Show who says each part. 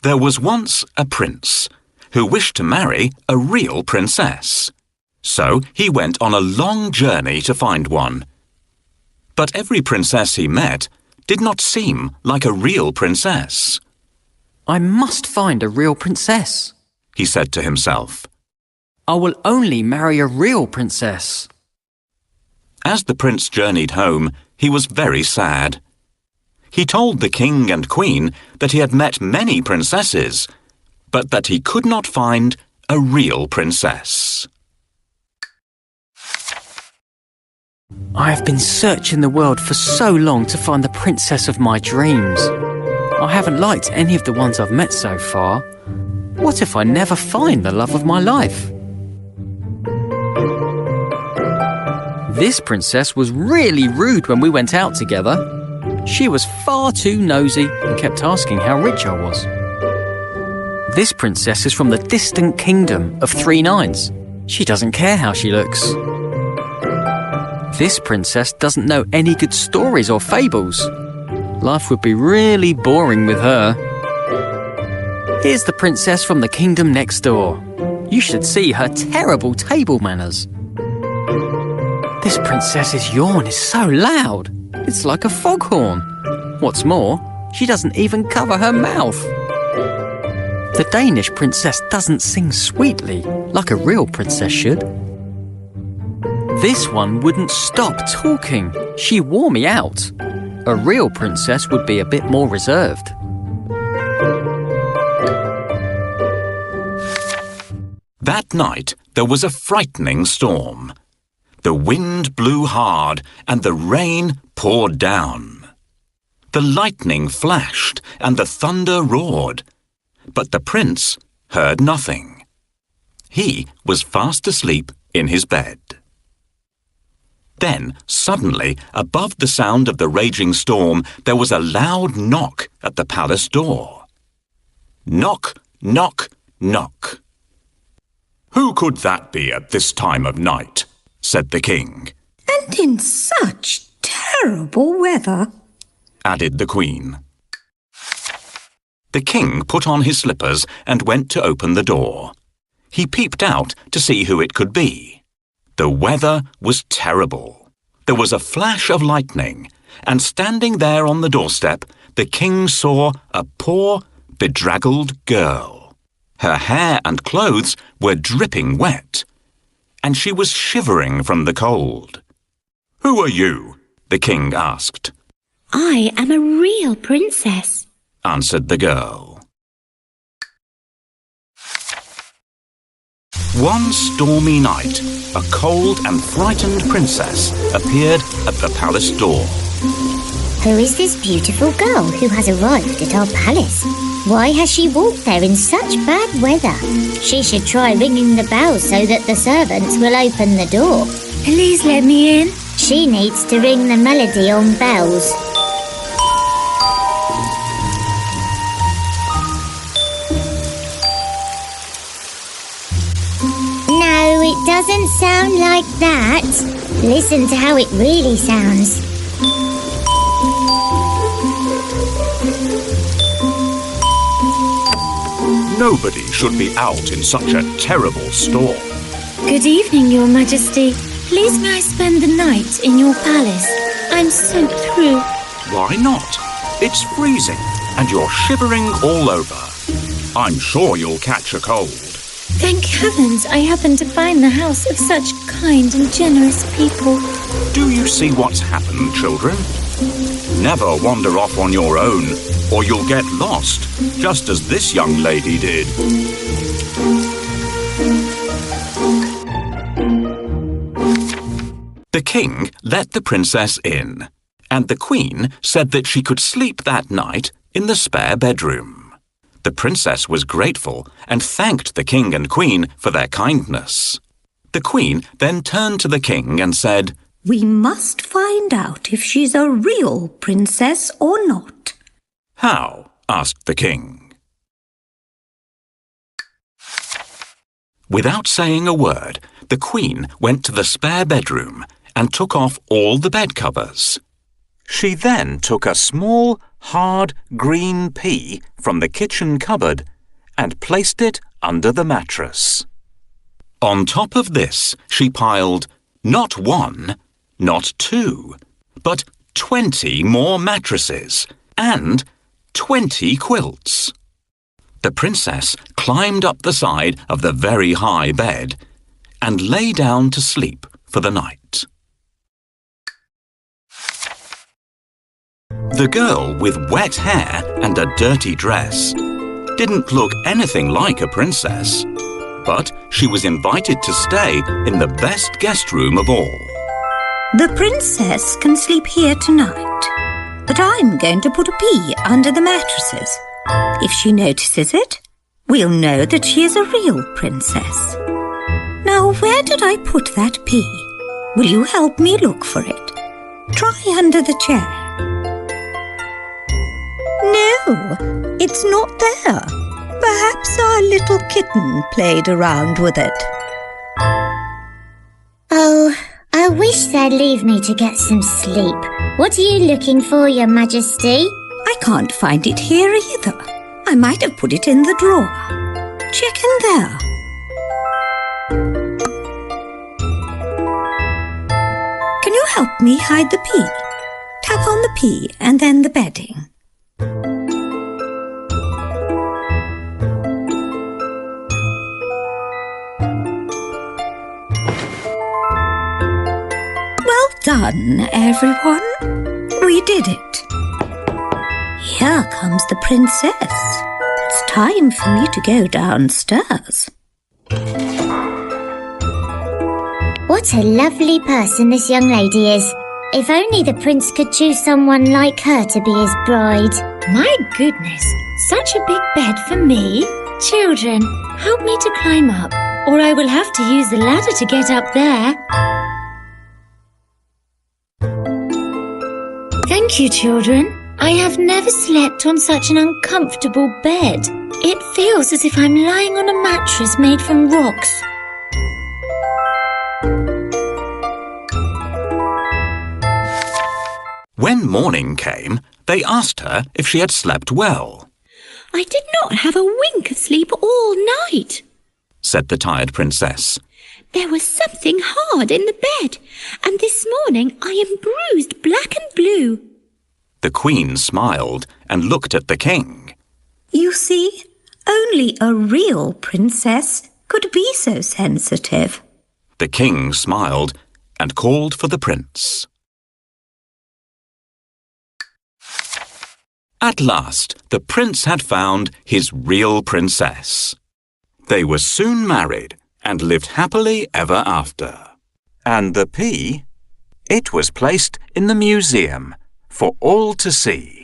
Speaker 1: There was once a prince who wished to marry a real princess. So he went on a long journey to find one. But every princess he met did not seem like a real princess.
Speaker 2: I must find a real princess,
Speaker 1: he said to himself.
Speaker 2: I will only marry a real princess.
Speaker 1: As the prince journeyed home, he was very sad. He told the king and queen that he had met many princesses, but that he could not find a real princess.
Speaker 2: I have been searching the world for so long to find the princess of my dreams. I haven't liked any of the ones I've met so far. What if I never find the love of my life? This princess was really rude when we went out together. She was far too nosy and kept asking how rich I was. This princess is from the distant kingdom of 3 nines. She doesn't care how she looks. This princess doesn't know any good stories or fables. Life would be really boring with her. Here's the princess from the kingdom next door. You should see her terrible table manners. This princess's yawn is so loud. It's like a foghorn. What's more, she doesn't even cover her mouth. The Danish princess doesn't sing sweetly like a real princess should. This one wouldn't stop talking. She wore me out. A real princess would be a bit more reserved.
Speaker 1: That night, there was a frightening storm. The wind blew hard and the rain poured down. The lightning flashed and the thunder roared. But the prince heard nothing. He was fast asleep in his bed. Then, suddenly, above the sound of the raging storm, there was a loud knock at the palace door. Knock, knock, knock. "Who could that be at this time of night?" said the king.
Speaker 3: "And in such terrible weather,"
Speaker 1: added the queen. The king put on his slippers and went to open the door. He peeped out to see who it could be. The weather was terrible. There was a flash of lightning, and standing there on the doorstep, the king saw a poor, bedraggled girl. Her hair and clothes were dripping wet, and she was shivering from the cold. "Who are you?" the king asked.
Speaker 4: "I am a real princess,"
Speaker 1: answered the girl. One stormy night, a cold and frightened princess appeared at the palace door.
Speaker 4: "Who is this beautiful girl who has arrived at our palace? Why has she walked there in such bad weather? She should try ringing the bell so that the servants will open the door.
Speaker 3: "Please let me in."
Speaker 4: She needs to ring the melody on bells." No, it doesn't sound like that. Listen to how it really sounds.
Speaker 1: Nobody should be out in such a terrible storm.
Speaker 3: "Good evening, Your Majesty. Please may I spend the night in your palace? I'm soaked through."
Speaker 1: Why not? It's freezing and you're shivering all over. I'm sure you'll catch a cold.
Speaker 3: "Thank heavens I happened to find the house of such kind and generous people."
Speaker 1: Do you see what's happened, children? Never wander off on your own, or you'll get lost, just as this young lady did. The king let the princess in, and the queen said that she could sleep that night in the spare bedroom. The princess was grateful and thanked the king and queen for their kindness. The queen then turned to the king and said,
Speaker 3: "We must find out if she's a real princess or not."
Speaker 1: "How?" asked the king. Without saying a word, the queen went to the spare bedroom and took off all the bed covers. She then took a small, hard, green pea from the kitchen cupboard and placed it under the mattress. On top of this, she piled not 1, not 2, but 20 more mattresses and 20 quilts. The princess climbed up the side of the very high bed and lay down to sleep for the night. The girl with wet hair and a dirty dress didn't look anything like a princess, but she was invited to stay in the best guest room of all.
Speaker 5: The princess can sleep here tonight, but I'm going to put a pea under the mattresses. If she notices it, we'll know that she is a real princess. Now, where did I put that pea? Will you help me look for it? Try under the chair. No, it's not there. Perhaps our little kitten played around with it.
Speaker 4: Oh, I wish they'd leave me to get some sleep. What are you looking for, Your Majesty?
Speaker 5: I can't find it here either. I might have put it in the drawer. Check in there. Can you help me hide the pea? Tap on the pea and then the bedding. Well done, everyone. We did it. Here comes the princess. It's time for me to go downstairs.
Speaker 4: What a lovely person this young lady is. If only the prince could choose someone like her to be his bride.
Speaker 3: My goodness, such a big bed for me. Children, help me to climb up, or I will have to use the ladder to get up there. Thank you, children. I have never slept on such an uncomfortable bed. It feels as if I'm lying on a mattress made from rocks.
Speaker 1: When morning came, they asked her if she had slept well.
Speaker 6: I did not have a wink of sleep all night,
Speaker 1: said the tired princess.
Speaker 6: There was something hard in the bed, and this morning I am bruised black and blue.
Speaker 1: The queen smiled and looked at the king.
Speaker 5: You see, only a real princess could be so sensitive.
Speaker 1: The king smiled and called for the prince. At last, the prince had found his real princess. They were soon married and lived happily ever after. And the pea? It was placed in the museum for all to see.